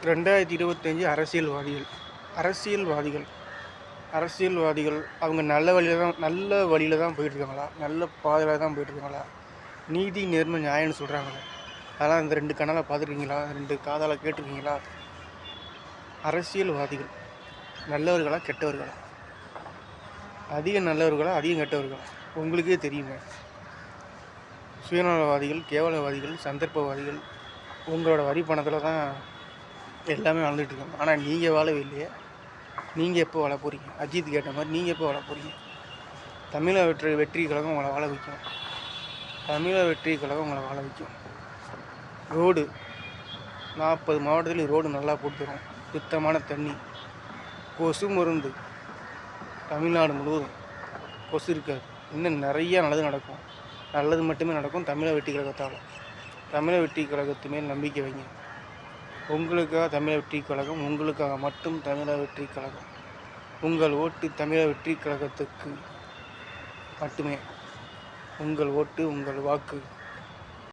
2025 அரசியல்வாதிகள் அரசியல்வாதிகள் அவங்க நல்ல வழியில் தான் போயிட்டுருக்காங்களா, நல்ல பாதையில் தான் போயிட்டுருக்காங்களா, நீதி நேர்மை நியாயம்னு சொல்கிறாங்களே, அதெல்லாம் இந்த 2 கண்ணால் பார்த்துருக்கீங்களா, 2 காதால் கேட்டிருக்கீங்களா? அரசியல்வாதிகள் நல்லவர்களா கெட்டவர்களா? அதிகம் நல்லவர்களா அதிகம் கெட்டவர்களா? உங்களுக்கே தெரியுங்க. சுயநலவாதிகள், கேவலவாதிகள், சந்தர்ப்பவாதிகள் உங்களோட வரி பணத்தில் தான் எல்லாமே வாழ்ந்துட்டுருக்காங்க. ஆனால் நீங்கள் வாழவே இல்லையே. நீங்கள் எப்போ வாழ போகிறீங்க? அஜித் கேட்ட மாதிரி நீங்கள் எப்போ வாழ போகிறீங்க? தமிழக வெற்றி கழகம் உங்களை வாழ வைக்கும். தமிழக வெற்றி கழகம் உங்களை வாழ வைக்கும். ரோடு 40 மாவட்டத்தில் ரோடு நல்லா போட்டு தரும். சுத்தமான தண்ணி, கொசு மருந்து, தமிழ்நாடு முழுவதும் கொசு இருக்காது. இன்னும் நிறையா நல்லது நடக்கும். நல்லது மட்டுமே நடக்கும் தமிழக வெற்றி கழகத்தால். தமிழக வெற்றி கழகத்து மேல் நம்பிக்கை வைங்க. உங்களுக்காக தமிழக வெற்றி கழகம், உங்களுக்காக மட்டும் தமிழக வெற்றி கழகம். உங்கள் ஓட்டு தமிழக வெற்றி கழகத்துக்கு மட்டுமே. உங்கள் ஓட்டு, உங்கள் வாக்கு